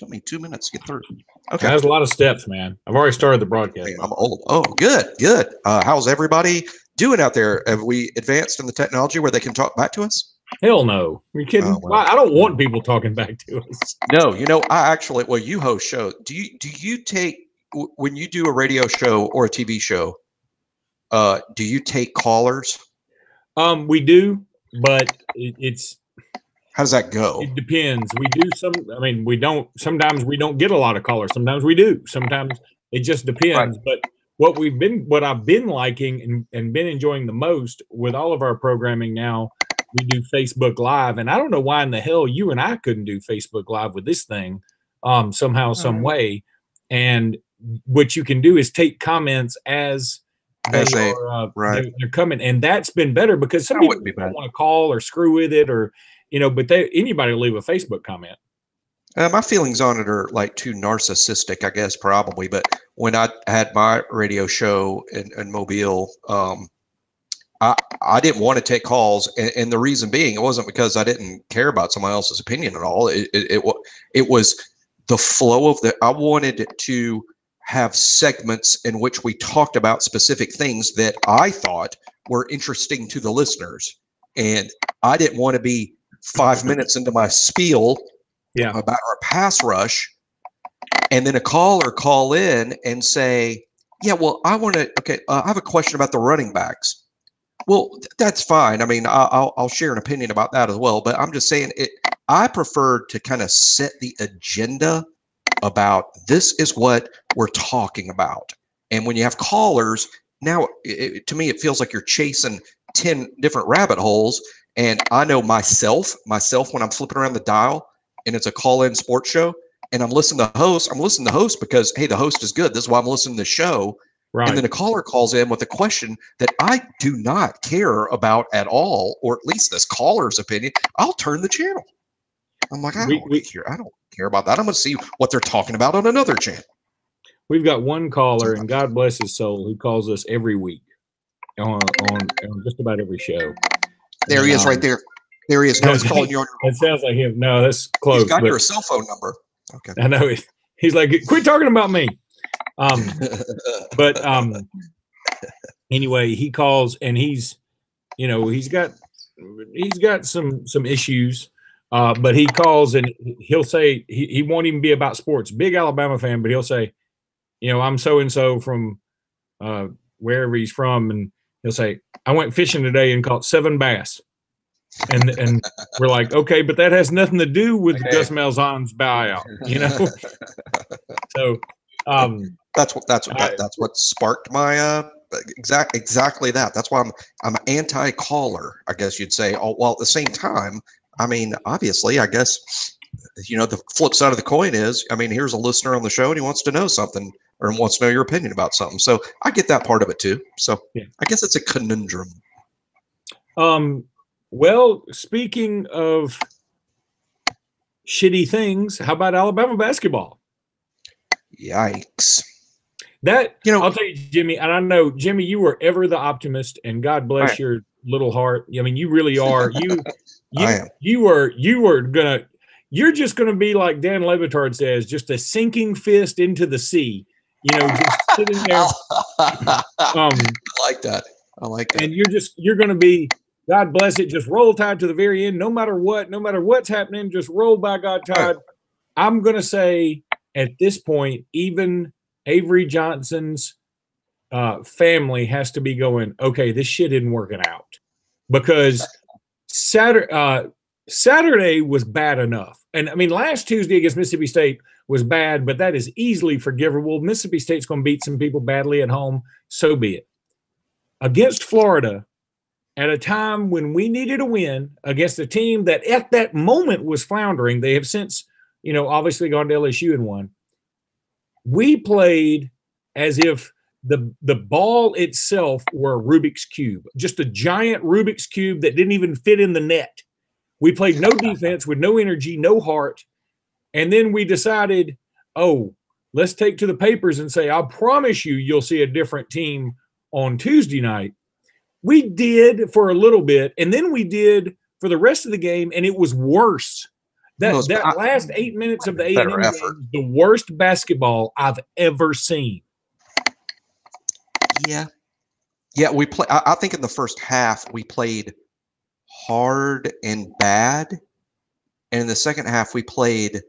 took me 2 minutes to get through. Okay. That's a lot of steps, man. I've already started the broadcast. I'm old. Oh, good. How's everybody doing out there? Have we advanced in the technology where they can talk back to us? Hell no. Are you kidding? I don't want people talking back to us. No, I actually, you host shows. Do you take, when you do a radio show or a TV show, do you take callers? We do, but it's. How does that go? It depends. We do we don't. Sometimes we don't get a lot of callers. Sometimes we do. Sometimes it just depends. Right. But what I've been liking and been enjoying the most with all of our programming now, we do Facebook Live, and I don't know why in the hell you and I couldn't do Facebook Live with this thing, somehow, some way. And what you can do is take comments as they're coming, and that's been better because some people don't want to call or screw with it, or but anybody will leave a Facebook comment. My feelings on it are like too narcissistic, I guess, probably. But when I had my radio show in Mobile, I didn't want to take calls, and the reason being, it wasn't because I didn't care about someone else's opinion at all. It was the flow of I wanted to have segments in which we talked about specific things that I thought were interesting to the listeners, and I didn't want to be 5 minutes into my spiel about our pass rush, and then a caller call in and say, I have a question about the running backs. Well, that's fine. I mean, I'll share an opinion about that as well, but I'm just saying I prefer to kind of set the agenda about this is what we're talking about. And when you have callers, now to me, it feels like you're chasing 10 different rabbit holes. And I know myself when I'm flipping around the dial and it's a call-in sports show and I'm listening to the host because, hey, the host is good. This is why I'm listening to the show. Right. And then a caller calls in with a question that I do not care about at all, or at least this caller's opinion. I'll turn the channel. I'm like, I don't care about that. I'm going to see what they're talking about on another channel. We've got one caller, and God bless his soul, who calls us every week on just about every show. There he is right there. There he is. No, he's calling you on your It sounds like him. No, that's close. He's got your cell phone number. Okay. I know. He's like, quit talking about me. But anyway, he calls and he's got some issues. But he calls and he'll say he won't even be about sports. Big Alabama fan, but he'll say, I'm so-and-so from wherever he's from, and he'll say, I went fishing today and caught 7 bass. And we're like, okay, but that has nothing to do with Gus Malzahn's buyout, So that's what sparked my exactly that. That's why I'm anti-caller, I guess you'd say. While at the same time, I mean, obviously, I guess the flip side of the coin is, I mean, here's a listener on the show and he wants to know something or wants to know your opinion about something. So I get that part of it too. So I guess it's a conundrum. Well, speaking of shitty things, how about Alabama basketball? Yikes. I'll tell you, Jimmy, and I know, Jimmy, you were ever the optimist, and God bless your little heart. I mean, you really are. You're just gonna be like Dan Le Batard says, just a sinking fist into the sea. Just sitting there. I like that. And you're gonna be, God bless it, just roll Tide to the very end, no matter what's happening, just roll by God Tide. Right. I'm gonna say at this point, even Avery Johnson's family has to be going, okay, this shit isn't working out, because Saturday was bad enough. And I mean, last Tuesday against Mississippi State was bad, but that is easily forgivable. Mississippi State's going to beat some people badly at home. So be it. Against Florida, at a time when we needed a win against a team that at that moment was floundering, they have since, obviously gone to LSU and won. We played as if the ball itself were a Rubik's Cube, just a giant Rubik's Cube that didn't even fit in the net. We played no defense with no energy, no heart. And then we decided, let's take to the papers and say, I promise you'll see a different team on Tuesday night. We did for a little bit, and then we did for the rest of the game, and it was worse. That last 8 minutes of the A&M game is the worst basketball I've ever seen. Yeah. Yeah, we play. I think in the first half we played hard and bad, and in the second half we played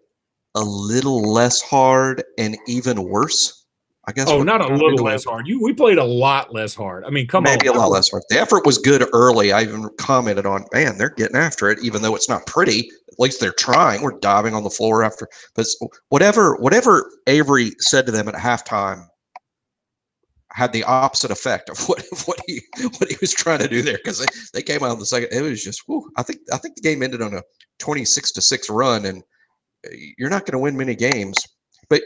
a little less hard and even worse. I guess. Oh, not a little less hard. We played a lot less hard. I mean, maybe a lot less hard. The effort was good early. I even commented on, man, they're getting after it, even though it's not pretty. At least they're trying. We're diving on the floor after. But whatever Avery said to them at halftime had the opposite effect of what he was trying to do there, because they came out in the second. It was just, whew, I think the game ended on a 26-6 run, and you're not going to win many games. But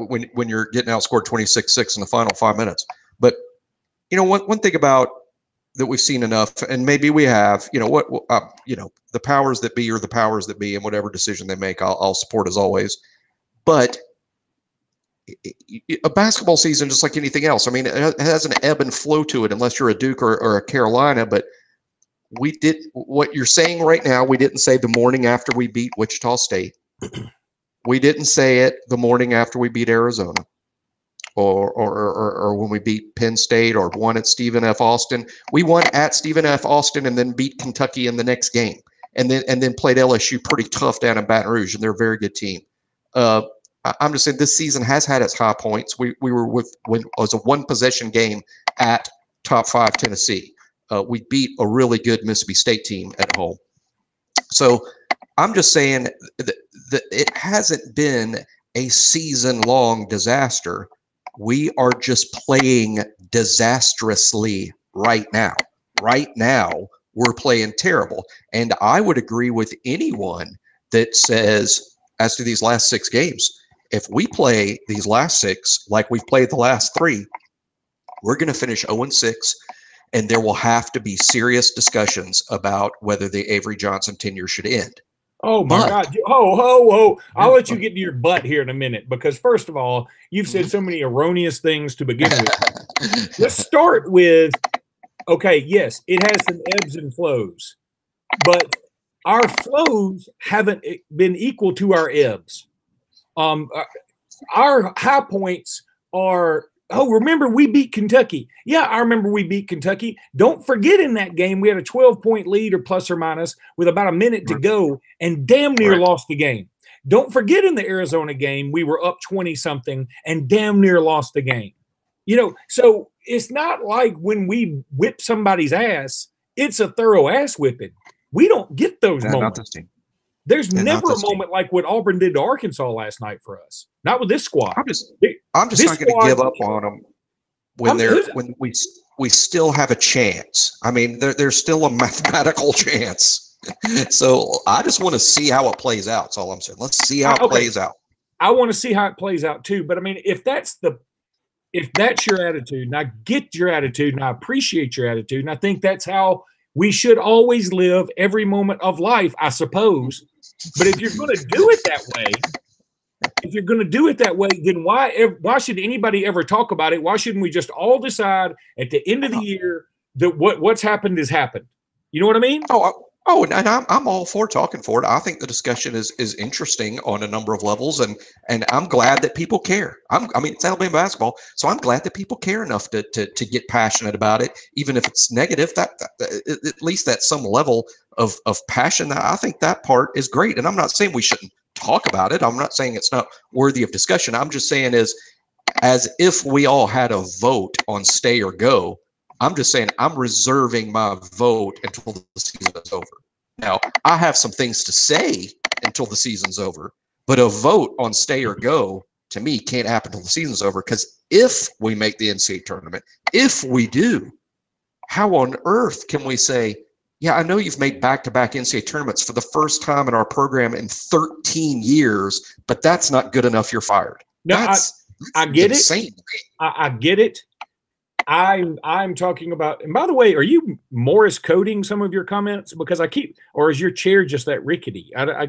when you're getting outscored 26-6 in the final 5 minutes. But one thing about that we've seen enough, and maybe we have, the powers that be are the powers that be, and whatever decision they make, I'll support as always. But a basketball season, just like anything else, I mean, it has an ebb and flow to it, unless you're a Duke or a Carolina. But we did what you're saying right now. We didn't say the morning after we beat Wichita State. We didn't say it the morning after we beat Arizona, or when we beat Penn State or won at Stephen F. Austin. We won at Stephen F. Austin and then beat Kentucky in the next game, and then played LSU pretty tough down in Baton Rouge, and they're a very good team. I'm just saying this season has had its high points. We were when it was a one possession game at top 5 Tennessee. We beat a really good Mississippi State team at home. So I'm just saying that it hasn't been a season-long disaster. We are just playing disastrously right now. Right now, we're playing terrible. And I would agree with anyone that says, as to these last 6 games, if we play these last 6 like we've played the last 3, we're going to finish 0-6, and there will have to be serious discussions about whether the Avery Johnson tenure should end. Oh, my God. Ho. I'll let you get to your butt here in a minute, because, first of all, you've said so many erroneous things to begin with. Let's start with, okay, yes, it has some ebbs and flows, but our flows haven't been equal to our ebbs. Our high points are, remember we beat Kentucky. Yeah, I remember we beat Kentucky. Don't forget, in that game, we had a 12-point lead or plus or minus with about a minute to go and damn near lost the game. Don't forget, in the Arizona game, we were up 20-something and damn near lost the game. So it's not like when we whip somebody's ass, it's a thorough ass whipping. We don't get those moments. There's never a moment like what Auburn did to Arkansas last night for us. Not with this squad. I'm just not going to give up on them when we still have a chance. I mean, there's still a mathematical chance. So I just want to see how it plays out. That's all I'm saying. Let's see how it plays out. I want to see how it plays out too. But I mean, if that's your attitude, and I get your attitude, and I appreciate your attitude, and I think that's how we should always live every moment of life, I suppose. But if you're going to do it that way, then why should anybody ever talk about it? Why shouldn't we just all decide at the end of the year that what's happened has happened? You know what I mean? Oh, and I'm all for talking for it. I think the discussion is interesting on a number of levels, and I'm glad that people care. I mean, it's Alabama basketball, so I'm glad that people care enough to get passionate about it, even if it's negative. That at least at some level of passion. I think that part is great, and I'm not saying we shouldn't talk about it. I'm not saying it's not worthy of discussion. I'm just saying as if we all had a vote on stay or go. I'm just saying I'm reserving my vote until the season is over. Now, I have some things to say until the season's over, but a vote on stay or go, to me, can't happen until the season's over, because if we make the NCAA tournament, if we do, how on earth can we say, yeah, I know you've made back-to-back NCAA tournaments for the first time in our program in 13 years, but that's not good enough, you're fired. No, I get insane. I get it. I'm talking about, and by the way, are you Morris coding some of your comments? Because or is your chair just that rickety? I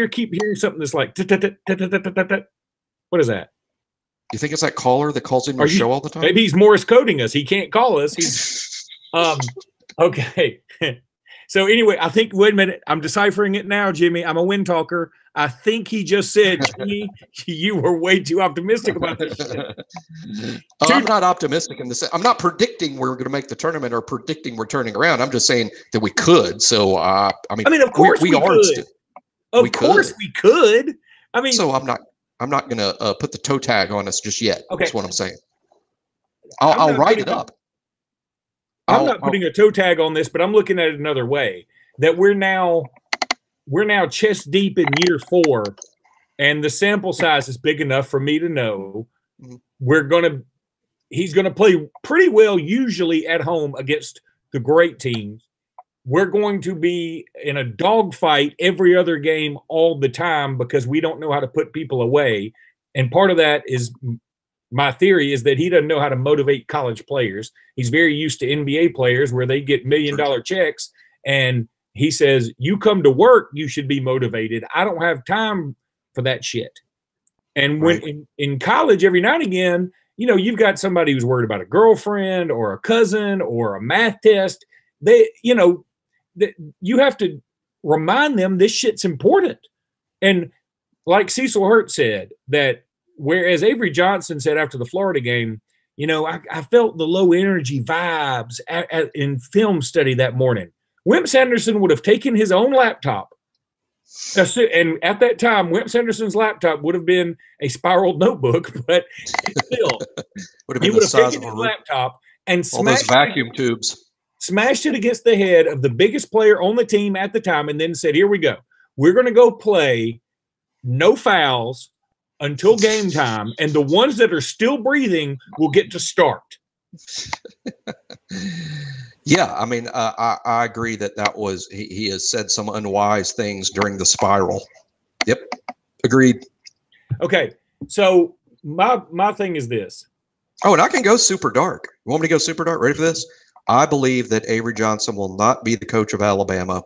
keep hearing something that's like, what is that? You think it's that caller that calls in your show all the time? Maybe he's Morris coding us. He can't call us. He's, okay. So anyway, I think, wait a minute, I'm deciphering it now, Jimmy. I'm a wind talker. I think he just said, Jimmy, you were way too optimistic about this shit. I'm not optimistic in this. I'm not predicting we're going to make the tournament or predicting we're turning around. I'm just saying that we could. So, I mean, of course we could. Of course we could. I mean, so I'm not going to put the toe tag on us just yet. Okay. That's what I'm saying. I'll write it up. I'm not putting a toe tag on this, but I'm looking at it another way. That we're now chest deep in year 4, and the sample size is big enough for me to know he's gonna play pretty well usually at home against the great teams. We're going to be in a dogfight every other game all the time because we don't know how to put people away. And part of that is my theory is that he doesn't know how to motivate college players. He's very used to NBA players where they get $1 million checks. And he says, you come to work, you should be motivated. I don't have time for that shit. And when in college, every now and again, you know, you've got somebody who's worried about a girlfriend or a cousin or a math test. You have to remind them this shit's important. And like Cecil Hurt said, that whereas Avery Johnson said after the Florida game, you know, I felt the low energy vibes in film study that morning. Wimp Sanderson would have taken his own laptop. And at that time, Wimp Sanderson's laptop would have been a spiraled notebook, but still, he would have taken his laptop and smashed those vacuum tubes. Smashed it against the head of the biggest player on the team at the time, and then said, here we go. We're going to go play no fouls until game time, and the ones that are still breathing will get to start. Yeah, I mean, I agree that was he has said some unwise things during the spiral. Yep, agreed. Okay, so my thing is this. Oh, and I can go super dark. You want me to go super dark? Ready for this? I believe that Avery Johnson will not be the coach of Alabama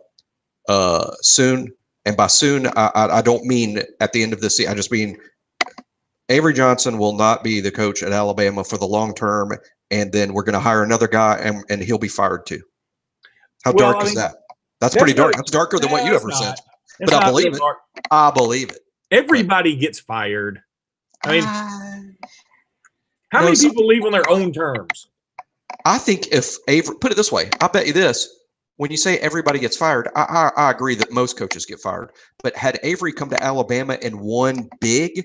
soon. And by soon, I don't mean at the end of this season. I just mean Avery Johnson will not be the coach at Alabama for the long term. And then we're going to hire another guy, and he'll be fired too. How dark is that? That's pretty dark. That's darker than what you ever said. But I believe it. I believe it. Everybody gets fired. I mean, how many people leave on their own terms? I think if Avery, put it this way, I bet you this. When you say everybody gets fired, I agree that most coaches get fired. But had Avery come to Alabama and won big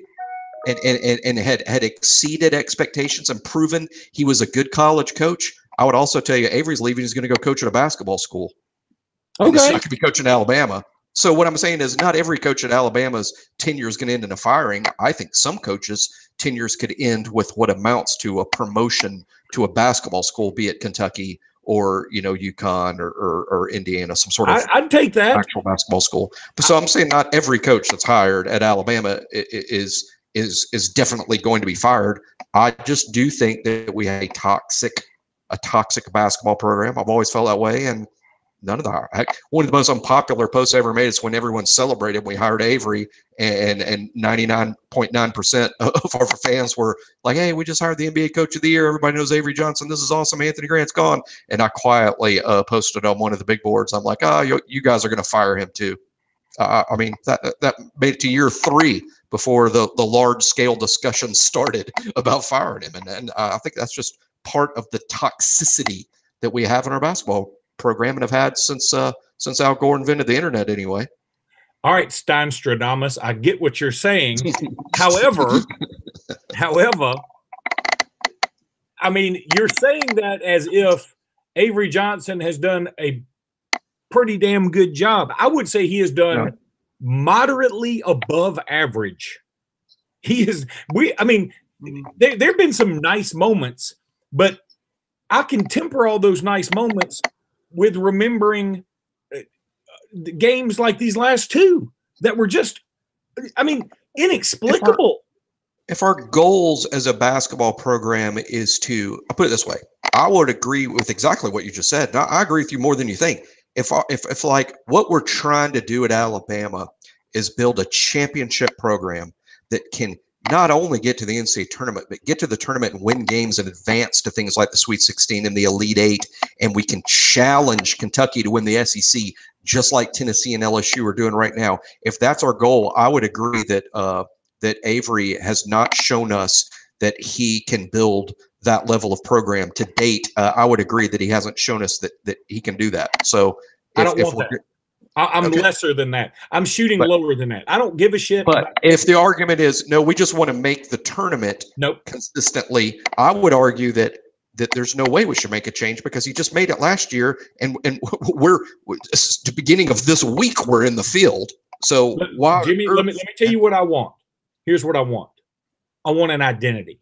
and had exceeded expectations and proven he was a good college coach, I would also tell you Avery's leaving. He's going to go coach at a basketball school. Okay. He's not going to be coaching Alabama. So what I'm saying is not every coach at Alabama's tenure is going to end in a firing. I think some coaches' tenures could end with what amounts to a promotion to a basketball school, be it Kentucky or, you know, UConn or Indiana, some sort of I'd take that actual basketball school. So I'm saying not every coach that's hired at Alabama is definitely going to be fired. I just do think that we have a toxic basketball program. I've always felt that way, and one of the most unpopular posts I ever made is when everyone celebrated we hired Avery, and 99.9% of our fans were like, hey, we just hired the NBA coach of the year. Everybody knows Avery Johnson. This is awesome. Anthony Grant's gone. And I quietly posted on one of the big boards. I'm like, you guys are going to fire him too. I mean, that made it to year 3 before the large scale discussion started about firing him. And I think that's just part of the toxicity that we have in our basketball program and have had since Al Gore invented the internet anyway. All right, Steinstradamus, I get what you're saying. However, I mean, you're saying that as if Avery Johnson has done a pretty damn good job. I would say he has done moderately above average. There have been some nice moments, but I can temper all those nice moments with remembering games like these last 2 that were just, inexplicable. If our goals as a basketball program is to, I'll put it this way, I would agree with exactly what you just said. I agree with you more than you think. If like what we're trying to do at Alabama is build a championship program that can not only get to the NCAA tournament, but get to the tournament and win games and advance to things like the Sweet 16 and the Elite Eight, and we can challenge Kentucky to win the SEC, just like Tennessee and LSU are doing right now. If that's our goal, I would agree that that Avery has not shown us that he can build that level of program to date. I would agree that he hasn't shown us that he can do that. So I don't want that. I'm okay. Lesser than that. I'm shooting lower than that. I don't give a shit. But if the argument is, no, we just want to make the tournament consistently, I would argue that there's no way we should make a change, because he just made it last year, and we're the beginning of this week, we're in the field. So why, Jimmy, let me tell you what I want. Here's what I want. I want an identity.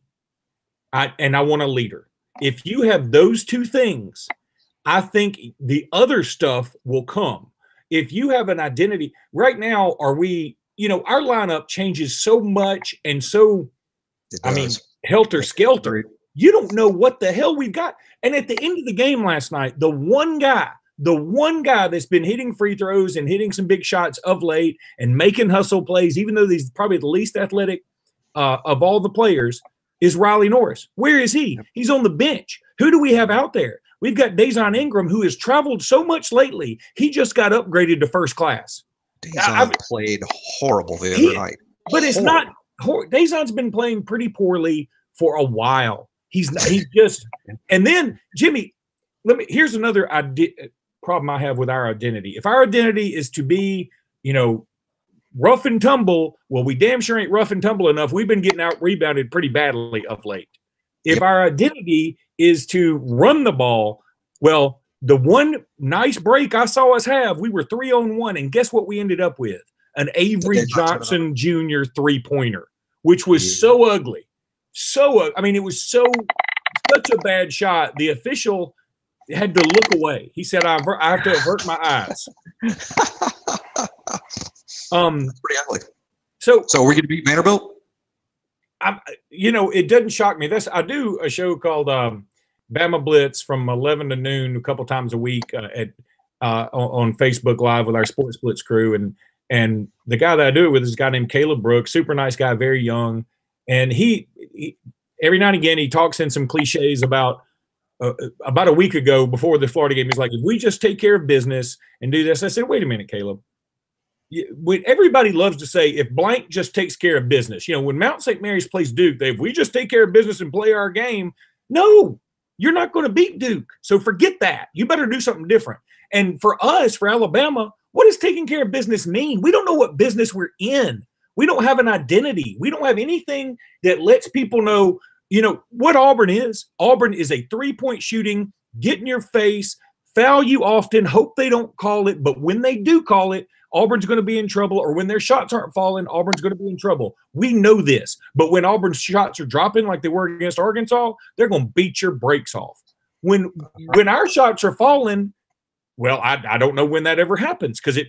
And I want a leader. If you have those two things, I think the other stuff will come. If you have an identity right now, our lineup changes so much, and so, I mean, helter skelter. You don't know what the hell we've got. And at the end of the game last night, the one guy that's been hitting free throws and hitting some big shots of late and making hustle plays, even though he's probably the least athletic of all the players, is Riley Norris. Where is he? He's on the bench. Who do we have out there? We've got Dazon Ingram, who has traveled so much lately. He just got upgraded to first class. Dazon played horrible the other night. But it's not – Dazon's been playing pretty poorly for a while. He's just – and then, Jimmy, here's another problem I have with our identity. If our identity is to be, rough and tumble, well, we damn sure ain't rough and tumble enough. We've been getting out rebounded pretty badly of late. If our identity is to run the ball, well, the one nice break I saw us have, we were 3-on-1, and guess what we ended up with? An Avery Johnson Jr. three-pointer, which was so ugly. It was such a bad shot. The official had to look away. He said, I have to avert my eyes. That's pretty ugly. So are we going to beat Vanderbilt? It doesn't shock me. I do a show called Bama Blitz from 11 to noon a couple times a week on Facebook Live with our Sports Blitz crew, and the guy that I do it with is a guy named Caleb Brooks, super nice guy, very young, and he every now and again he talks in some cliches about a week ago before the Florida game. He's like, if we just take care of business and do this. I said, wait a minute, Caleb. Everybody loves to say, if blank just takes care of business. When Mount St. Mary's plays Duke, if we just take care of business and play our game, no, you're not going to beat Duke. So forget that. You better do something different. And for us, for Alabama, what does taking care of business mean? We don't know what business we're in. We don't have an identity. We don't have anything that lets people know, what Auburn is. Auburn is a three-point shooting, get in your face, foul you often, hope they don't call it, but when they do call it, Auburn's going to be in trouble, or when their shots aren't falling, Auburn's going to be in trouble. We know this. But when Auburn's shots are dropping like they were against Arkansas, they're going to beat your brakes off. When our shots are falling, well, I don't know when that ever happens, because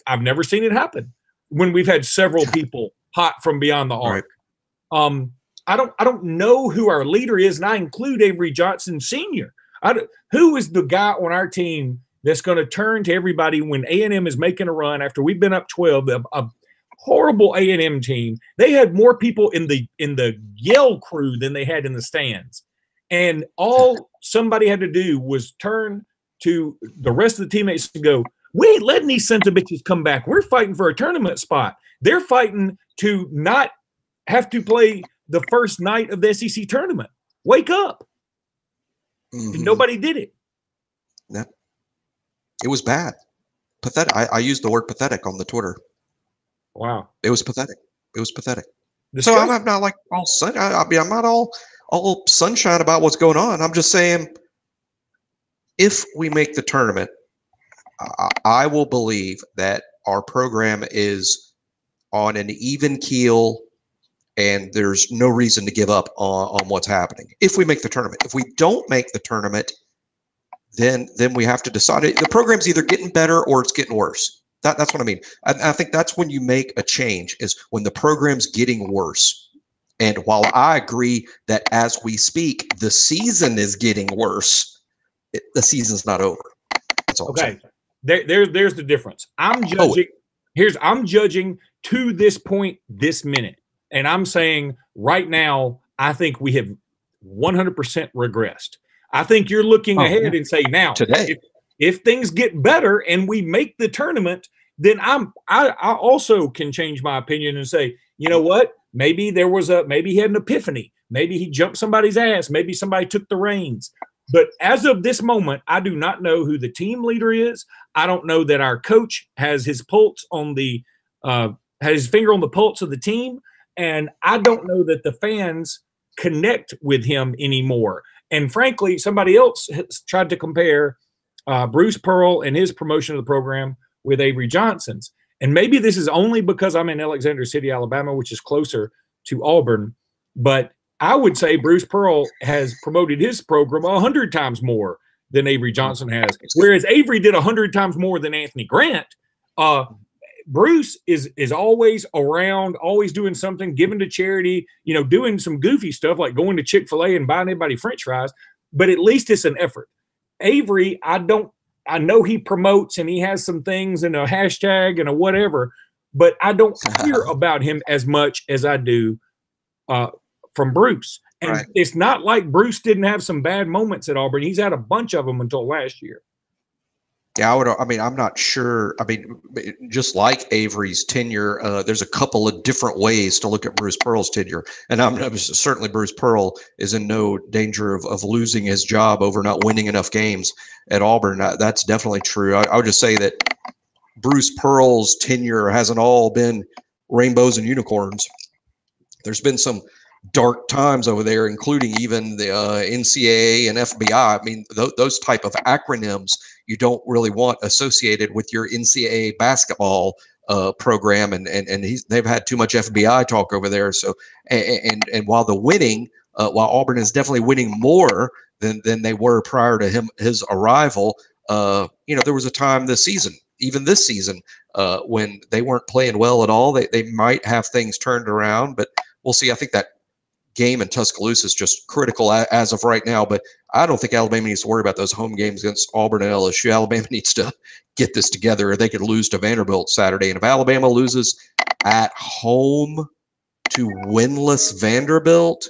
I've never seen it happen when we've had several people hot from beyond the arc. Right. I don't know who our leader is, and I include Avery Johnson Sr. Who is the guy on our team that's going to turn to everybody when A&M is making a run after we've been up 12, a horrible A&M team. They had more people in the yell crew than they had in the stands. And all somebody had to do was turn to the rest of the teammates to go, we ain't letting these sons of bitches come back. We're fighting for a tournament spot. They're fighting to not have to play the first night of the SEC tournament. Wake up. Mm-hmm. And nobody did it. No. It was bad. Pathetic. I used the word pathetic on the Twitter. Wow. It was pathetic. So I'm not like all sun. I'm not all sunshine about what's going on. I'm just saying, if we make the tournament, I will believe that our program is on an even keel, and there's no reason to give up on what's happening. If we make the tournament, if we don't make the tournament, then we have to decide. The program's either getting better or it's getting worse. That's what I mean. I think that's when you make a change, is when the program's getting worse. And while I agree that as we speak, the season is getting worse, the season's not over. That's all. Okay. There's the difference. I'm judging to this point, this minute. And I'm saying right now, I think we have 100% regressed. I think you're looking ahead and say, now, today, if things get better and we make the tournament, then I also can change my opinion and say, you know what? Maybe maybe he had an epiphany. Maybe he jumped somebody's ass. Maybe somebody took the reins. But as of this moment, I do not know who the team leader is. I don't know that our coach has his pulse on has his finger on the pulse of the team. And I don't know that the fans connect with him anymore. And frankly, somebody else has tried to compare Bruce Pearl and his promotion of the program with Avery Johnson's. And maybe this is only because I'm in Alexander City, Alabama, which is closer to Auburn. But I would say Bruce Pearl has promoted his program 100 times more than Avery Johnson has. Whereas Avery did 100 times more than Anthony Grant. Bruce is always around, always doing something, giving to charity, doing some goofy stuff like going to Chick-fil-A and buying everybody French fries. But at least it's an effort. Avery, I know he promotes and he has some things and a hashtag and a whatever, but I don't hear about him as much as I do from Bruce. And It's not like Bruce didn't have some bad moments at Auburn. He's had a bunch of them until last year. Yeah, I'm not sure. Just like Avery's tenure, there's a couple of different ways to look at Bruce Pearl's tenure. And certainly Bruce Pearl is in no danger of losing his job over not winning enough games at Auburn. That's definitely true. I would just say that Bruce Pearl's tenure hasn't all been rainbows and unicorns. There's been some dark times over there, including even the NCAA and FBI. Those type of acronyms you don't really want associated with your NCAA basketball program, and they've had too much FBI talk over there. So, and while the winning, while Auburn is definitely winning more than they were prior to his arrival, there was a time this season, when they weren't playing well at all. They might have things turned around, but we'll see. I think that game in Tuscaloosa is just critical as of right now, but I don't think Alabama needs to worry about those home games against Auburn and LSU. Alabama needs to get this together, or they could lose to Vanderbilt Saturday. And if Alabama loses at home to winless Vanderbilt,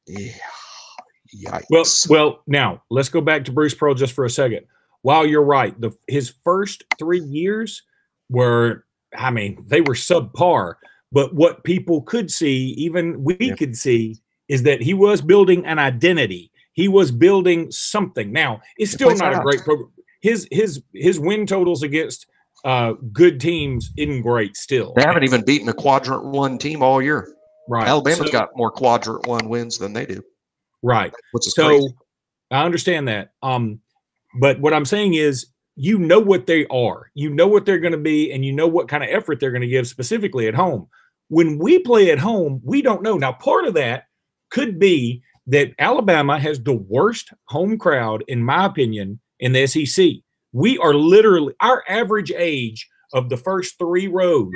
yikes. Well, now let's go back to Bruce Pearl just for a second. While you're right, his first 3 years they were subpar. But what people could see, even we could see, is that he was building an identity. He was building something. Now, it's still not a great program. His win totals against good teams isn't great still. They haven't even beaten a Quadrant 1 team all year. Right. Alabama's got more Quadrant 1 wins than they do. Right. Which is crazy. I understand that. But what I'm saying is, you know what they are. You know what they're going to be, and you know what kind of effort they're going to give specifically at home. When we play at home, we don't know. Now, part of that could be that Alabama has the worst home crowd, in my opinion, in the SEC. We are literally, our average age of the first 3 rows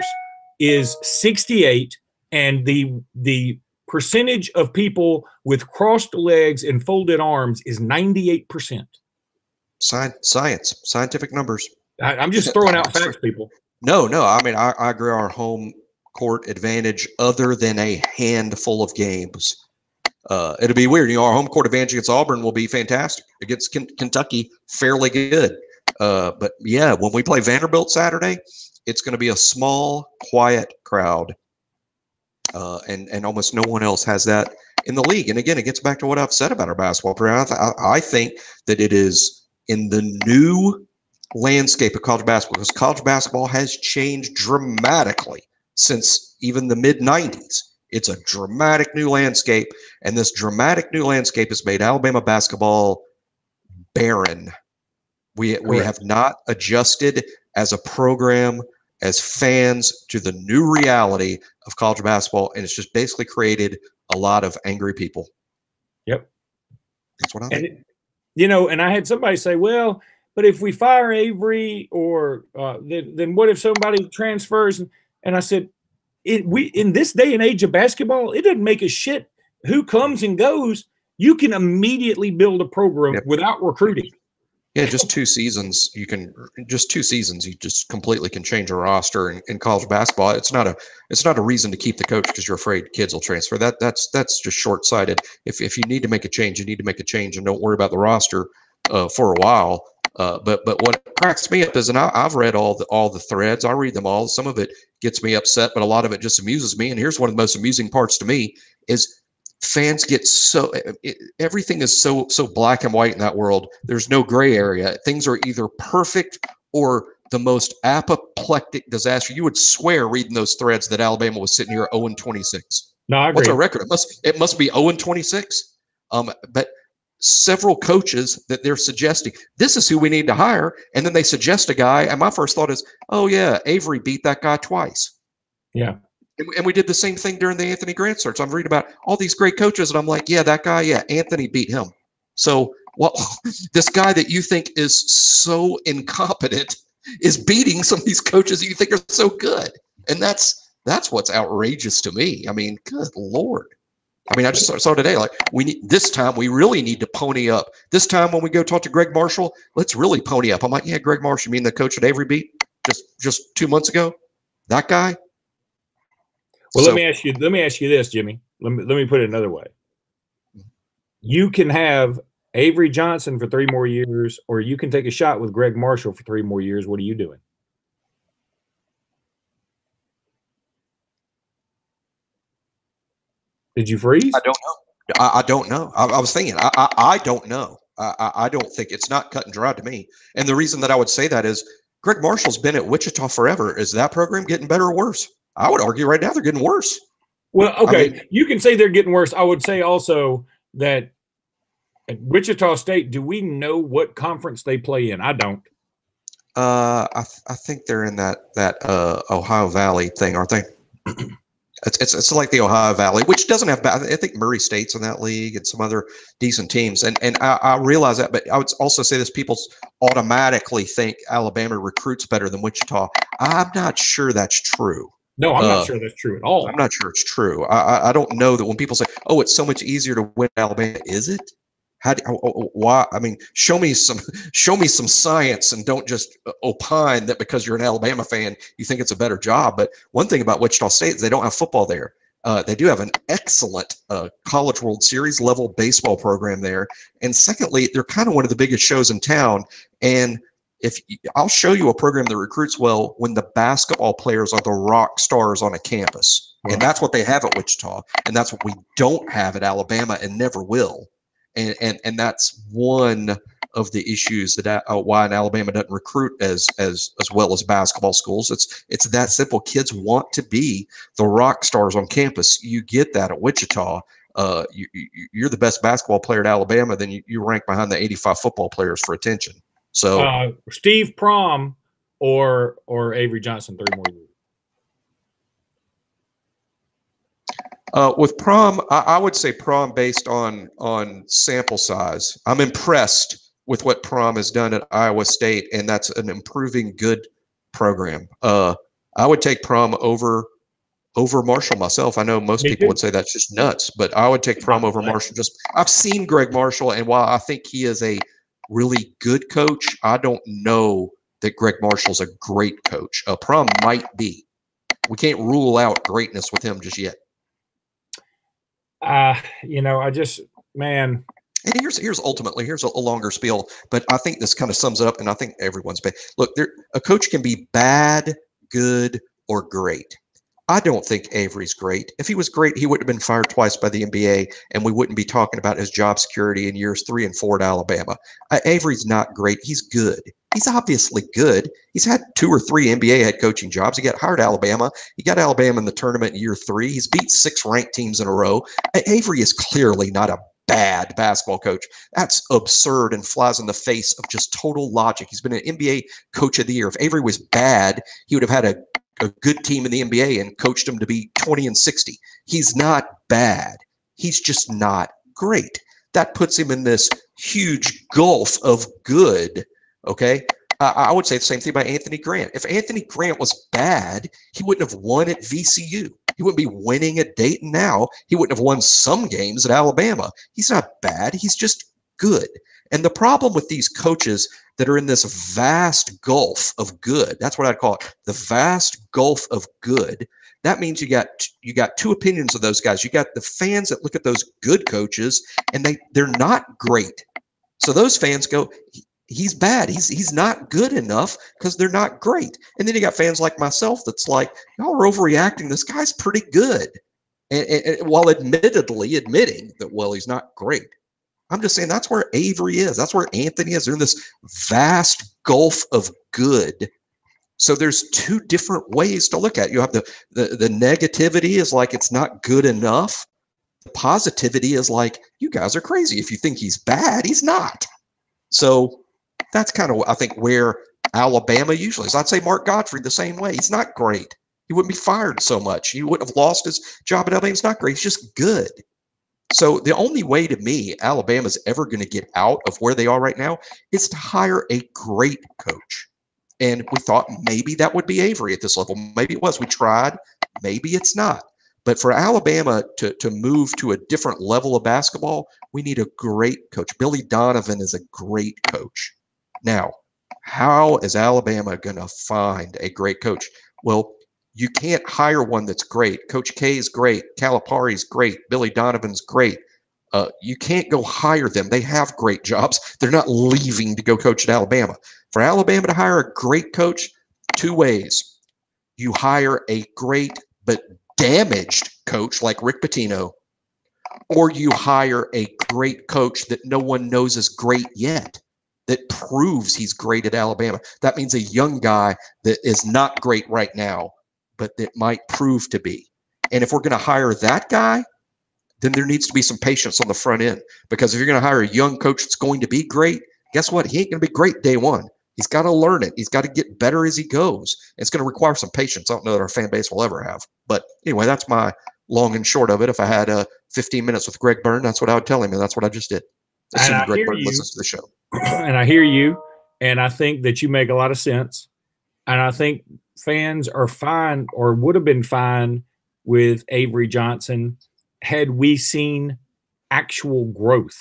is 68, and the percentage of people with crossed legs and folded arms is 98%. Science, scientific numbers. I'm just throwing out facts, people. No. I agree. Our home court advantage, other than a handful of games, it'll be weird. Our home court advantage against Auburn will be fantastic. Against Kentucky, fairly good. But yeah, when we play Vanderbilt Saturday, it's going to be a small, quiet crowd, and almost no one else has that in the league. And again, it gets back to what I've said about our basketball program. I think that it is in the new landscape of college basketball, because college basketball has changed dramatically since even the mid-90s. It's a dramatic new landscape, and this dramatic new landscape has made Alabama basketball barren. We have not adjusted as a program, as fans, to the new reality of college basketball, and it's just basically created a lot of angry people. Yep. That's what I think. And I had somebody say, well, but if we fire Avery, or then what if somebody transfers? And I said, in this day and age of basketball, it doesn't make a shit who comes and goes. You can immediately build a program without recruiting. Yeah, just 2 seasons. You just completely can change a roster in college basketball. It's not a reason to keep the coach because you're afraid kids will transfer. That's just short sighted. If you need to make a change, you need to make a change, and don't worry about the roster for a while. But what cracks me up is, and I've read all the threads. I read them all. Some of it gets me upset, but a lot of it just amuses me. And here's one of the most amusing parts to me is fans get everything is so black and white in that world. There's no gray area. Things are either perfect or the most apoplectic disaster. You would swear reading those threads that Alabama was sitting here 0-26. No, I agree. What's our record? It must be 0-26. But several coaches that they're suggesting this is who we need to hire, and then they suggest a guy, and my first thought is, oh yeah, Avery beat that guy twice. Yeah. And we did the same thing during the Anthony Grant search. I'm reading about all these great coaches, and I'm like, yeah, that guy, yeah, Anthony beat him. So, well, this guy that you think is so incompetent is beating some of these coaches that you think are so good. And that's what's outrageous to me. I mean, good Lord. I mean, I just saw today, like, we really need to pony up. This time when we go talk to Greg Marshall, let's really pony up. I'm like, yeah, Greg Marshall, you mean the coach at Avery beat just 2 months ago? That guy? Well, let me ask you this, Jimmy. Let me put it another way. You can have Avery Johnson for 3 more years, or you can take a shot with Greg Marshall for 3 more years. What are you doing? Did you freeze? I don't know. I don't know. I was thinking, I don't know. I don't think it's not cut and dry to me. And the reason that I would say that is Greg Marshall's been at Wichita forever. Is that program getting better or worse? I would argue right now they're getting worse. Well, okay, I mean, you can say they're getting worse. I would say also that at Wichita State, do we know what conference they play in? I don't. I think they're in that Ohio Valley thing, aren't they? It's like the Ohio Valley, which doesn't have bad. I think Murray State's in that league and some other decent teams. And I realize that, but I would also say this: people automatically think Alabama recruits better than Wichita. I'm not sure that's true. No, I'm not sure that's true at all. I'm not sure it's true. I don't know that when people say, "Oh, it's so much easier to win Alabama," is it? Why? I mean, show me some science, and don't just opine that because you're an Alabama fan you think it's a better job. But one thing about Wichita State is they don't have football there. They do have an excellent College World Series level baseball program there, and secondly, they're kind of one of the biggest shows in town. And I'll show you a program that recruits well when the basketball players are the rock stars on a campus, and that's what they have at Wichita, and that's what we don't have at Alabama and never will. And that's one of the issues that why Alabama doesn't recruit as well as basketball schools. It's that simple. Kids want to be the rock stars on campus. You get that at Wichita. You're the best basketball player at Alabama, then you rank behind the 85 football players for attention. So Steve Prohm or Avery Johnson 3 more years. With Prohm, I would say Prohm based on sample size. I'm impressed with what Prohm has done at Iowa State, and that's an improving good program. I would take Prohm over Marshall myself. I know most people would say that's just nuts, but I would take Prohm over Marshall. I've seen Greg Marshall, and while I think he is a really good coach, I don't know that Greg Marshall's a great coach. Prohm might be. We can't rule out greatness with him just yet. Man. And here's ultimately a longer spiel, but I think this kind of sums it up, and I think everyone's bad. Look, a coach can be bad, good, or great. I don't think Avery's great. If he was great, he wouldn't have been fired twice by the NBA, and we wouldn't be talking about his job security in years 3 and 4 at Alabama. Avery's not great. He's good. He's obviously good. He's had 2 or 3 NBA head coaching jobs. He got hired at Alabama. He got Alabama in the tournament in year 3. He's beat 6 ranked teams in a row. Avery is clearly not a bad basketball coach. That's absurd and flies in the face of just total logic. He's been an NBA coach of the year. If Avery was bad, he would have had a good team in the NBA and coached them to be 20-60. He's not bad. He's just not great. That puts him in this huge gulf of good. Okay. I would say the same thing about Anthony Grant. If Anthony Grant was bad, he wouldn't have won at VCU. He wouldn't be winning at Dayton now. He wouldn't have won some games at Alabama. He's not bad. He's just good. And the problem with these coaches that are in this vast gulf of good, that's what I'd call it, the vast gulf of good. That means you got two opinions of those guys. You got the fans that look at those good coaches and they're not great. So those fans go, he's bad. He's not good enough because they're not great. And then you got fans like myself that's like, y'all are overreacting. This guy's pretty good. And while admittedly admitting that, well, he's not great. I'm just saying that's where Avery is. That's where Anthony is. They're in this vast gulf of good. So there's two different ways to look at it. You have the negativity is like it's not good enough. The positivity is like, you guys are crazy. If you think he's bad, he's not. So that's kind of, I think, where Alabama usually is. I'd say Mark Godfrey the same way. He's not great. He wouldn't be fired so much. He wouldn't have lost his job at Alabama. He's not great. He's just good. So the only way to me Alabama's ever going to get out of where they are right now is to hire a great coach. And we thought maybe that would be Avery at this level. Maybe it was. We tried. Maybe it's not. But for Alabama to move to a different level of basketball, we need a great coach. Billy Donovan is a great coach. Now, how is Alabama going to find a great coach? Well, you can't hire one that's great. Coach K is great. Calipari's great. Billy Donovan's great. You can't go hire them. They have great jobs. They're not leaving to go coach at Alabama. For Alabama to hire a great coach, two ways. You hire a great but damaged coach like Rick Pitino, or you hire a great coach that no one knows is great yet, that proves he's great at Alabama. That means a young guy that is not great right now, but that might prove to be. And if we're going to hire that guy, then there needs to be some patience on the front end. Because if you're going to hire a young coach that's going to be great, guess what? He ain't going to be great day one. He's got to learn it. He's got to get better as he goes. It's going to require some patience. I don't know that our fan base will ever have. But anyway, that's my long and short of it. If I had 15 minutes with Greg Byrne, that's what I would tell him, and that's what I just did. Assuming Greg Byrne listens to the show. And I hear you, and I think that you make a lot of sense. And I think fans are fine, or would have been fine, with Avery Johnson had we seen actual growth.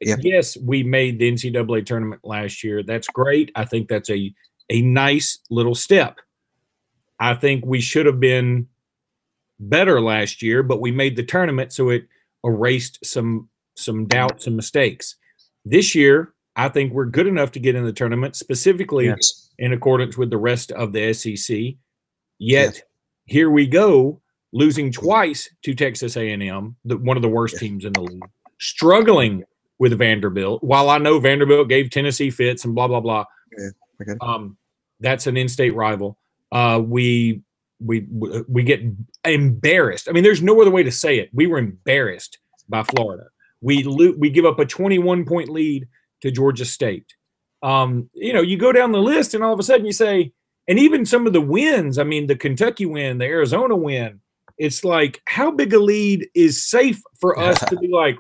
Yeah. Yes, we made the NCAA tournament last year. That's great. I think that's a nice little step. I think we should have been better last year, but we made the tournament, so it erased some doubts and mistakes. This year, I think we're good enough to get in the tournament, specifically in accordance with the rest of the SEC. Yet, here we go, losing twice to Texas A&M, one of the worst teams in the league, struggling with Vanderbilt. While I know Vanderbilt gave Tennessee fits and blah, blah, blah. That's an in-state rival. We get embarrassed. I mean, there's no other way to say it. We were embarrassed by Florida. We give up a 21-point lead to Georgia State. You go down the list and all of a sudden you say, and even some of the wins, I mean, the Kentucky win, the Arizona win, it's like, how big a lead is safe for us to be like,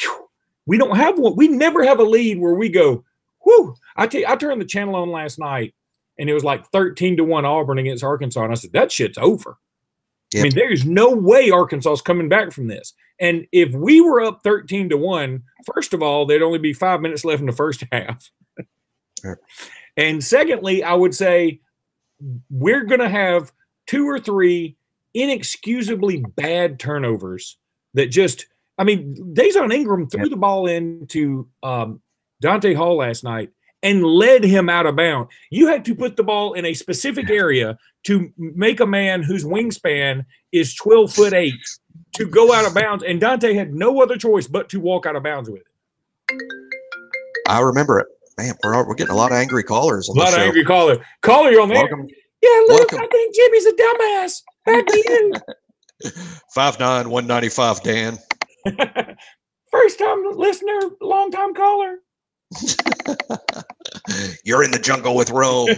whew, we don't have one. We never have a lead where we go, whew. I turned the channel on last night and it was like 13-1 Auburn against Arkansas. And I said, that shit's over. Yep. I mean, there's no way Arkansas is coming back from this. And if we were up 13-1, first of all, there'd only be 5 minutes left in the first half. Sure. And secondly, I would say we're going to have 2 or 3 inexcusably bad turnovers that just, I mean, Dejon Ingram threw the ball into Dante Hall last night and led him out of bounds. You had to put the ball in a specific area to make a man whose wingspan is 12'8" to go out of bounds, and Dante had no other choice but to walk out of bounds with it. I remember it. Man, we're getting a lot of angry callers on the show. A lot of angry callers. Caller, you're on there. Welcome. Yeah, Luke, I think Jimmy's a dumbass. Back to you. 5'9", 195, Dan. First-time listener, long-time caller. You're in the jungle with Rome.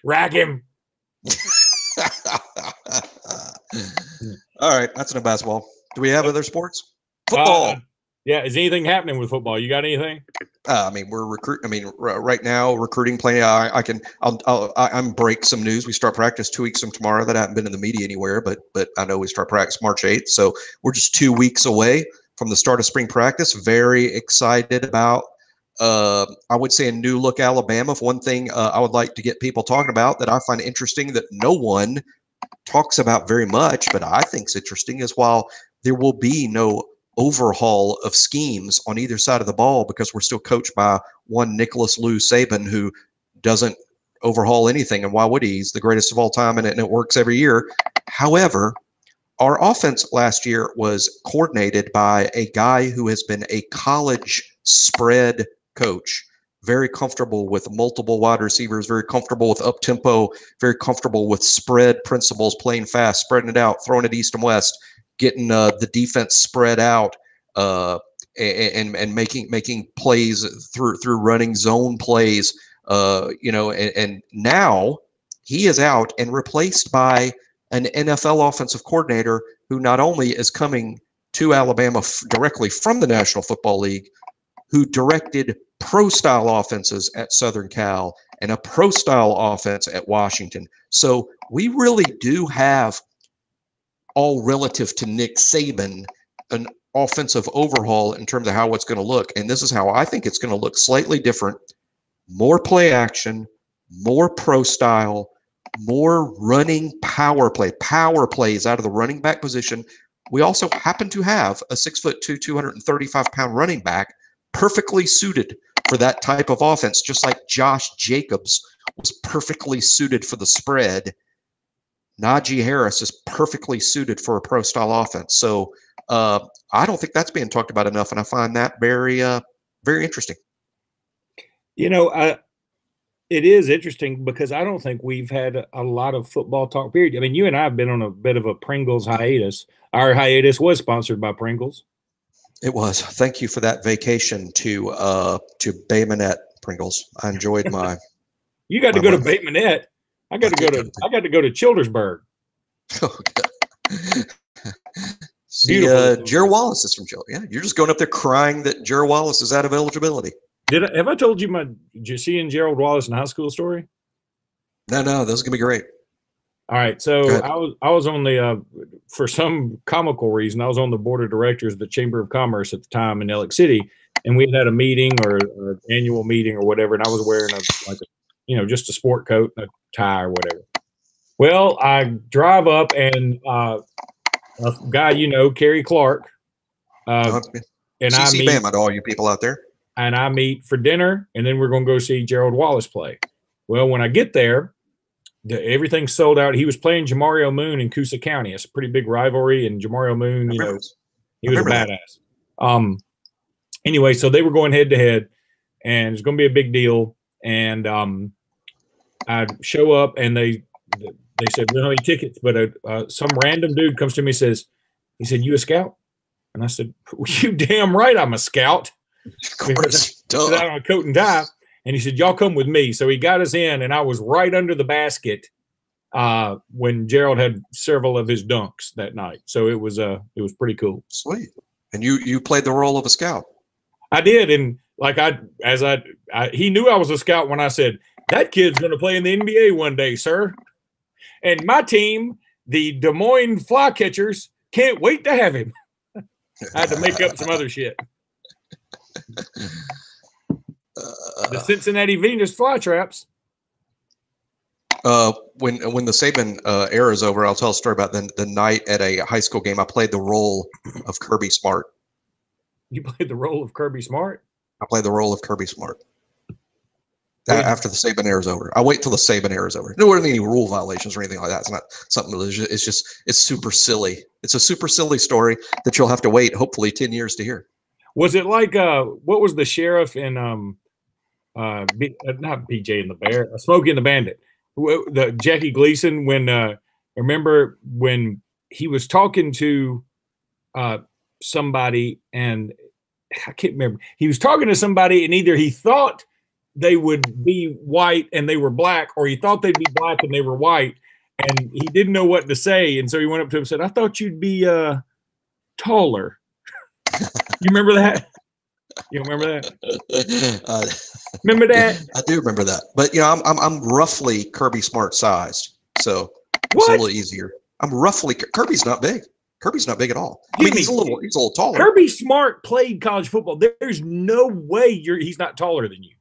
Rack him. All right, that's enough basketball. Do we have other sports? Football. Yeah, is anything happening with football? You got anything? I mean, we're recruiting. I mean, right now, recruiting plenty. I'm break some news. We start practice 2 weeks from tomorrow. That I haven't been in the media anywhere, but I know we start practice March 8th. So we're just 2 weeks away from the start of spring practice. Very excited about, I would say, a new look Alabama. One thing I would like to get people talking about that I find interesting that no one talks about very much, but I think is interesting, is while there will be no overhaul of schemes on either side of the ball because we're still coached by one Nicholas Lou Saban who doesn't overhaul anything, and why would he? He's the greatest of all time, and it works every year. However, our offense last year was coordinated by a guy who has been a college spread coach, very comfortable with multiple wide receivers, very comfortable with up tempo, very comfortable with spread principles, playing fast, spreading it out, throwing it east and west, getting the defense spread out, and making plays through running zone plays. And now he is out and replaced by an NFL offensive coordinator who not only is coming to Alabama directly from the National Football League, who directed pro-style offenses at Southern Cal and a pro-style offense at Washington. So we really do have, all relative to Nick Saban, an offensive overhaul in terms of how it's going to look. And this is how I think it's going to look: slightly different, more play action, more pro-style, more running power plays out of the running back position. We also happen to have a 6'2", 235-pound running back perfectly suited for that type of offense, just like Josh Jacobs was perfectly suited for the spread. Najee Harris is perfectly suited for a pro-style offense. So I don't think that's being talked about enough, and I find that very, very interesting. It is interesting because I don't think we've had a lot of football talk, period. I mean, you and I have been on a bit of a Pringles hiatus. Our hiatus was sponsored by Pringles. It was. Thank you for that vacation to Bay Minette Pringles. I enjoyed my. You got to go to Bay Minette. I got to go to Childersburg. See, Gerald Wallace is from Chile. Yeah, you're just going up there crying that Gerald Wallace is out of eligibility. Have I told you my seeing Gerald Wallace in high school story? No, this is gonna be great. All right, so I was on the for some comical reason I was on the board of directors of the Chamber of Commerce at the time in Ellick City, and we had a meeting or an annual meeting or whatever, and I was wearing just a sport coat and a tie or whatever. Well, I drive up and a guy Kerry Clark, and I meet Bama to all you people out there. And I meet for dinner, and then we're going to go see Gerald Wallace play. Well, when I get there, everything's sold out. He was playing Jamario Moon in Coosa County. It's a pretty big rivalry, and Jamario Moon, he was a badass. Anyway, so they were going head to head, and it's going to be a big deal. And I show up, and they said, we don't have any tickets, but some random dude comes to me and he said, you a scout? And I said, you damn right I'm a scout. Of course. Out on a coat and tie, and he said, y'all come with me. So he got us in, and I was right under the basket when Gerald had several of his dunks that night. So it was pretty cool. Sweet. And you played the role of a scout. I did, and he knew I was a scout when I said, that kid's going to play in the NBA one day, sir. And my team, the Des Moines Flycatchers, can't wait to have him. I had to make up some other shit. The Cincinnati Venus Flytraps. When the Saban era is over, I'll tell a story about the night at a high school game. I played the role of Kirby Smart. You played the role of Kirby Smart? I played the role of Kirby Smart. After the Saban era is over. I wait till the Saban era is over. There weren't any rule violations or anything like that. It's not something malicious. It's super silly. It's a super silly story that you'll have to wait, hopefully, 10 years to hear. Was it like what was the sheriff in not BJ and the Bear, Smokey and the Bandit, the Jackie Gleason, when remember when he was talking to somebody, and I can't remember, he was talking to somebody, and either he thought they would be white and they were black, or he thought they'd be black and they were white, and he didn't know what to say, and so he went up to him and said, I thought you'd be taller. You remember that? You don't remember that? Remember that? I do remember that. But I'm roughly Kirby Smart sized, so it's a little easier. I'm roughly Kirby's not big. Kirby's not big at all. I mean, he's a little taller. Kirby Smart played college football. There's no way he's not taller than you.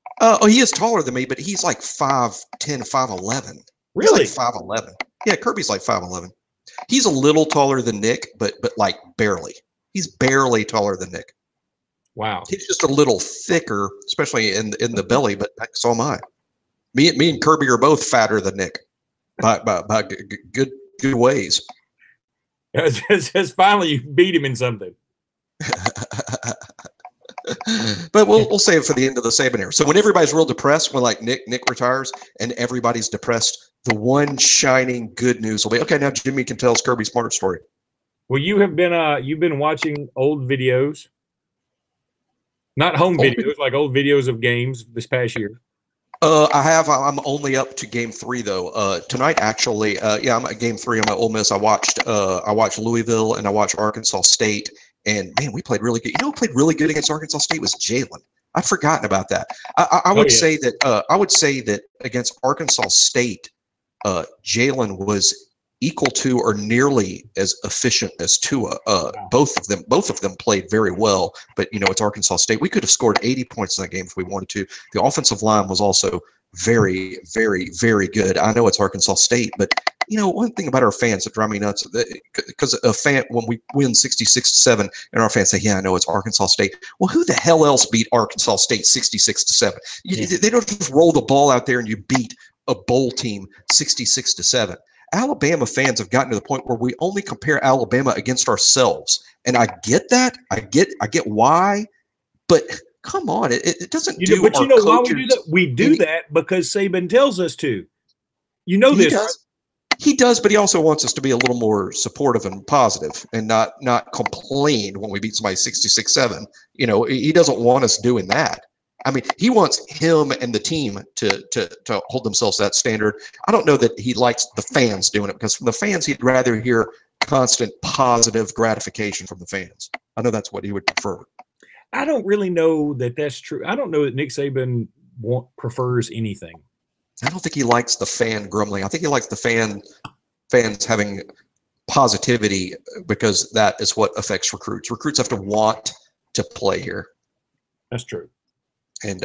He is taller than me, but he's like 5'10", 5'11". Really? He's like 5'11". Yeah, Kirby's like 5'11". He's a little taller than Nick, but like barely. He's barely taller than Nick. Wow. He's just a little thicker, especially in the belly, but so am I. Me and Kirby are both fatter than Nick by good ways. It's finally you beat him in something. But we'll save it for the end of the Saban era. So when everybody's real depressed, when like Nick retires and everybody's depressed, the one shining good news will be, okay, now Jimmy can tell us Kirby Smart story. Well, you've been watching old videos, not home videos, like old videos of games this past year. I have. I'm only up to game 3 though. Tonight, actually, I'm at game 3. I'm at Ole Miss. I watched Louisville and I watched Arkansas State, and man, we played really good. You know, who played really good against Arkansas State was Jalen. I'd forgotten about that. I would say that against Arkansas State, Jalen was equal to or nearly as efficient as Tua. Both of them played very well, but you know, it's Arkansas State. We could have scored 80 points in that game if we wanted to. The offensive line was also very, very, very good. I know it's Arkansas State, but you know, one thing about our fans that drive me nuts, because a fan, when we win 66-7 and our fans say, yeah, I know it's Arkansas State. Well, who the hell else beat Arkansas State 66-7? They don't just roll the ball out there and you beat a bowl team 66-7. Alabama fans have gotten to the point where we only compare Alabama against ourselves. And I get that. I get why, but come on, it doesn't do. But you know why we do that? We do that because Saban tells us to. You know this. He does, but he also wants us to be a little more supportive and positive and not complain when we beat somebody 66-7. You know, he doesn't want us doing that. I mean, he wants him and the team to hold themselves to that standard. I don't know that he likes the fans doing it, because from the fans, he'd rather hear constant positive gratification from the fans. I know that's what he would prefer. I don't really know that that's true. I don't know that Nick Saban prefers anything. I don't think he likes the fan grumbling. I think he likes the fans having positivity, because that is what affects recruits. Recruits have to want to play here. That's true. And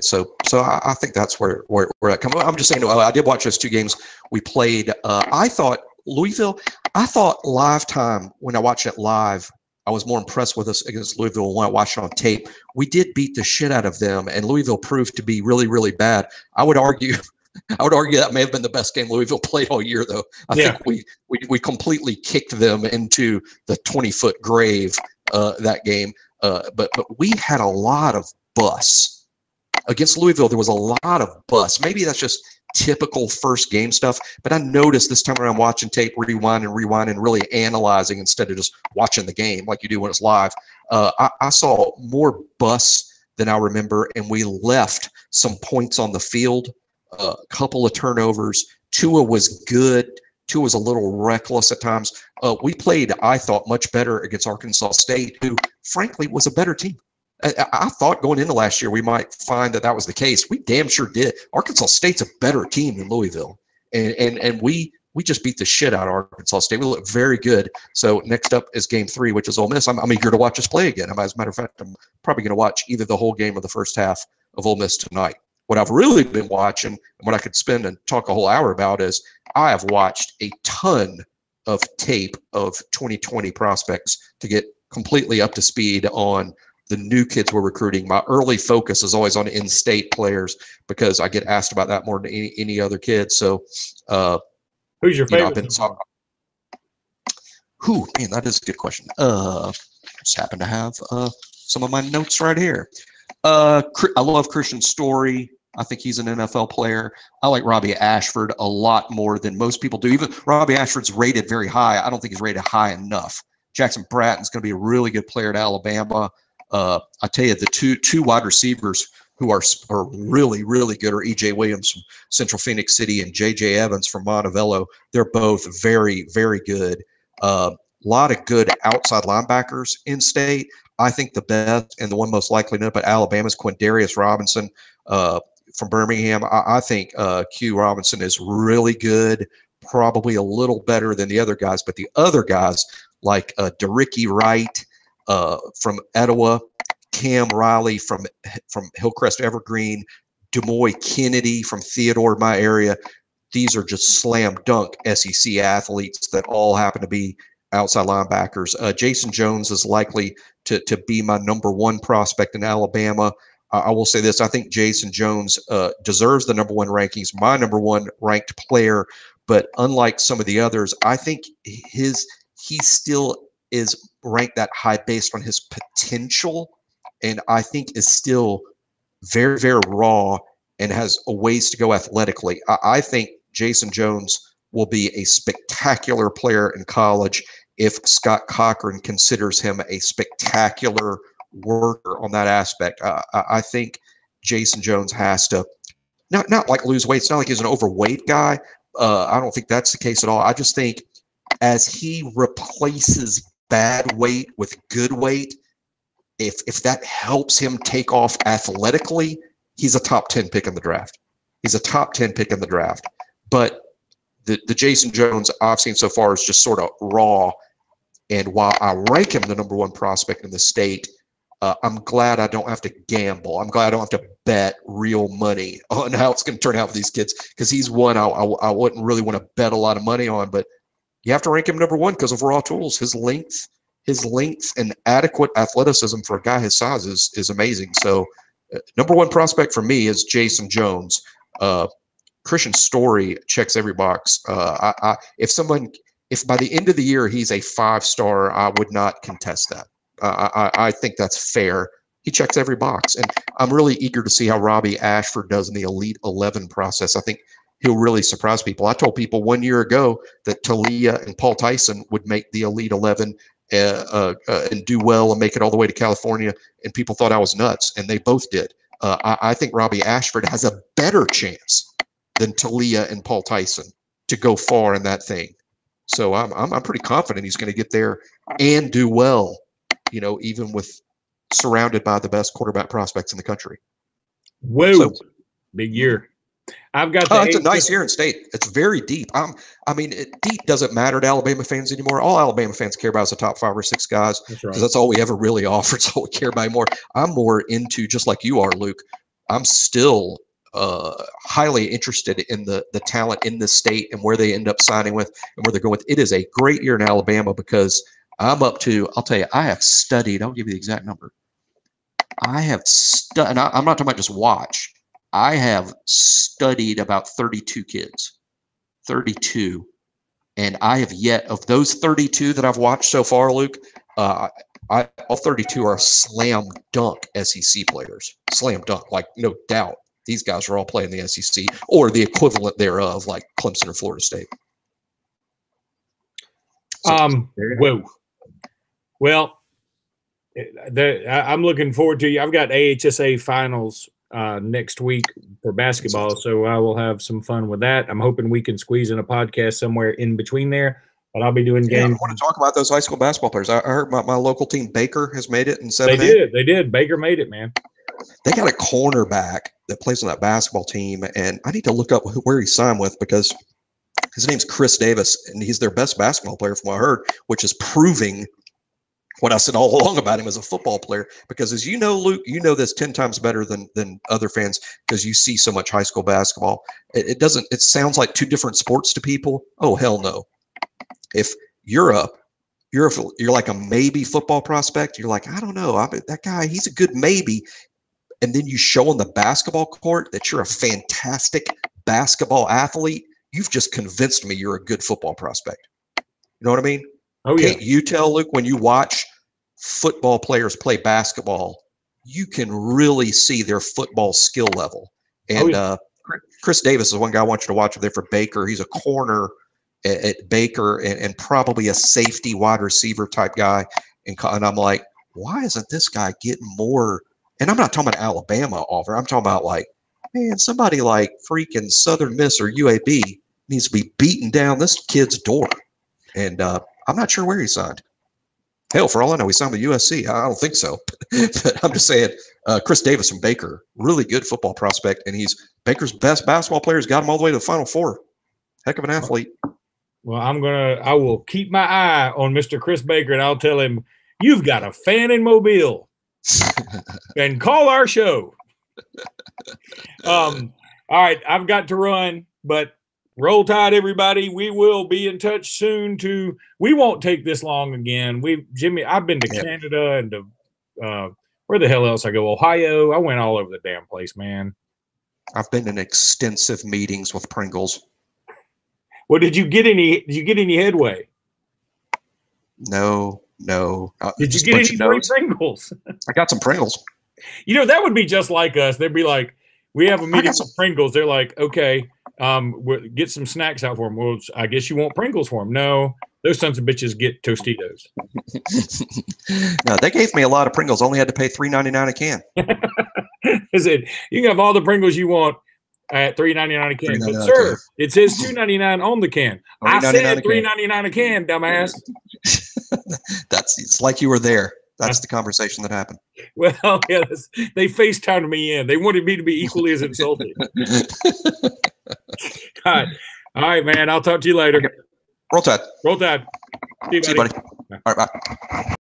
so I think that's where that comes. I'm just saying, I did watch those 2 games we played. I thought Louisville. I thought live time, when I watched it live, I was more impressed with us against Louisville when I watched it on tape. We did beat the shit out of them, and Louisville proved to be really, really bad. I would argue that may have been the best game Louisville played all year, though. I think we completely kicked them into the 20-foot grave that game. But we had a lot of bus against Louisville. There was a lot of bus. Maybe that's just typical first game stuff, but I noticed this time around, watching tape, rewind and really analyzing instead of just watching the game like you do when it's live. I saw more bus than I remember, and we left some points on the field, a couple of turnovers. Tua was good. Tua was a little reckless at times. We played, I thought, much better against Arkansas State, who frankly was a better team. I thought going into last year we might find that was the case. We damn sure did. Arkansas State's a better team than Louisville, and we just beat the shit out of Arkansas State. We look very good. So next up is game 3, which is Ole Miss. I'm eager to watch us play again. As a matter of fact, I'm probably going to watch either the whole game or the first half of Ole Miss tonight. What I've really been watching, and what I could spend and talk a whole hour about, is I have watched a ton of tape of 2020 prospects to get completely up to speed on the new kids we're recruiting. My early focus is always on in-state players, because I get asked about that more than any other kid. So, who's your favorite? Man, that is a good question. Just happen to have some of my notes right here. I love Christian Story. I think he's an NFL player. I like Robbie Ashford a lot more than most people do. Even Robbie Ashford's rated very high. I don't think he's rated high enough. Jackson Bratton's going to be a really good player at Alabama. I tell you, the two wide receivers who are really, really good are E.J. Williams from Central Phoenix City and J.J. Evans from Montevallo. They're both very, very good. A lot of good outside linebackers in state. I think the best and the one most likely to know about Alabama is Quindarius Robinson from Birmingham. I think Q Robinson is really good. probably a little better than the other guys, but the other guys like DeRicky Wright from Etowah, Cam Riley from Hillcrest Evergreen, Demoy Kennedy from Theodore, my area. These are just slam dunk SEC athletes that all happen to be outside linebackers. Jason Jones is likely to be my number one prospect in Alabama. I will say this. I think Jason Jones deserves the number one rankings, my number one ranked player. But unlike some of the others, I think he still is ranked that high based on his potential, and I think is still very, very raw and has a ways to go athletically. I think Jason Jones will be a spectacular player in college if Scott Cochran considers him a spectacular worker on that aspect. I think Jason Jones has to not like lose weight. It's not like he's an overweight guy. I don't think that's the case at all. I just think as he replaces bad weight with good weight, if that helps him take off athletically, he's a top 10 pick in the draft. He's a top 10 pick in the draft. But the Jason Jones I've seen so far is just sort of raw. And while I rank him the number one prospect in the state, I'm glad I don't have to gamble. I'm glad I don't have to bet real money on how it's going to turn out for these kids, because he's one I wouldn't really want to bet a lot of money on. But you have to rank him number one because of raw tools. His length and adequate athleticism for a guy his size is amazing. So number one prospect for me is Jason Jones. Christian Story checks every box. If by the end of the year he's a 5-star, I would not contest that. I think that's fair. He checks every box, and I'm really eager to see how Robbie Ashford does in the Elite 11 process. I think he'll really surprise people. I told people 1 year ago that Talia and Paul Tyson would make the Elite 11 and do well and make it all the way to California, and people thought I was nuts, and they both did. I think Robbie Ashford has a better chance than Talia and Paul Tyson to go far in that thing. So I'm pretty confident he's going to get there and do well, even with surrounded by the best quarterback prospects in the country. Whoa, so, big year. I've got it's a nice year in state. It's very deep. Deep doesn't matter to Alabama fans anymore. All Alabama fans care about is the top 5 or 6 guys, because that's all we ever really offer. It's all we care about anymore. I'm more into, just like you are, Luke, I'm still highly interested in the talent in the state and where they end up signing with and where they're going with. It is a great year in Alabama because I'll tell you, I have studied, I'll give you the exact number. I have and I'm not talking about just watch. I have studied about 32 kids, 32. And I have yet, of those 32 that I've watched so far, Luke, all 32 are slam dunk SEC players. Slam dunk, like no doubt. These guys are all playing the SEC or the equivalent thereof, like Clemson or Florida State. So, whoa. Well, I'm looking forward to you. I've got AHSA finals next week for basketball, so I will have some fun with that. I'm hoping we can squeeze in a podcast somewhere in between there, but I'll be doing games. I want to talk about those high school basketball players. I heard my local team, Baker, has made it in 7A. They did. Baker made it, man. They got a cornerback that plays on that basketball team, and I need to look up where he signed with, because his name's Chris Davis, and he's their best basketball player from what I heard, which is proving what I said all along about him as a football player. Because as you know, Luke, you know this 10 times better than other fans, because you see so much high school basketball. It sounds like two different sports to people. Oh, hell no. If you're like a maybe football prospect, you're like, I don't know, that guy, he's a good maybe. And then you show on the basketball court that you're a fantastic basketball athlete, you've just convinced me you're a good football prospect. You know what I mean? Oh, yeah. Can't you tell, Luke, when you watch football players play basketball, you can really see their football skill level. And Chris Davis is one guy I want you to watch there for Baker. He's a corner at Baker and probably a safety wide receiver type guy. And I'm like, why isn't this guy getting more? And I'm not talking about Alabama offer. I'm talking about like, man, somebody like freaking Southern Miss or UAB needs to be beating down this kid's door. And I'm not sure where he signed. Hell, for all I know, he signed with USC. I don't think so. But I'm just saying, Chris Davis from Baker, really good football prospect. And he's Baker's best basketball player. He's got him all the way to the Final Four. Heck of an athlete. Well, I will keep my eye on Mr. Chris Baker, and I'll tell him, you've got a fan in Mobile. And call our show. All right, I've got to run, but roll tide, everybody. We will be in touch soon. We won't take this long again. Jimmy, I've been to Canada and to where the hell else I go? Ohio. I went all over the damn place, man. I've been in extensive meetings with Pringles. Well, did you get any headway? No. Did you get any free Pringles? I got some Pringles. You know, that would be just like us. They'd be like, we have a meeting with Pringles. They're like, okay, get some snacks out for them. Well, I guess you want Pringles for them. No, those sons of bitches get Tostitos. No, they gave me a lot of Pringles. Only had to pay $3.99 a can. Is it? You can have all the Pringles you want at $3.99 a can. But sir, it says $2.99 on the can. I said $3.99 a can, dumbass. It's like you were there. That's the conversation that happened. Well, yeah, they FaceTimed me in. They wanted me to be equally as insulted. All right, man. I'll talk to you later. Okay. Roll Tide. Roll Tide. See you, buddy. All right, bye.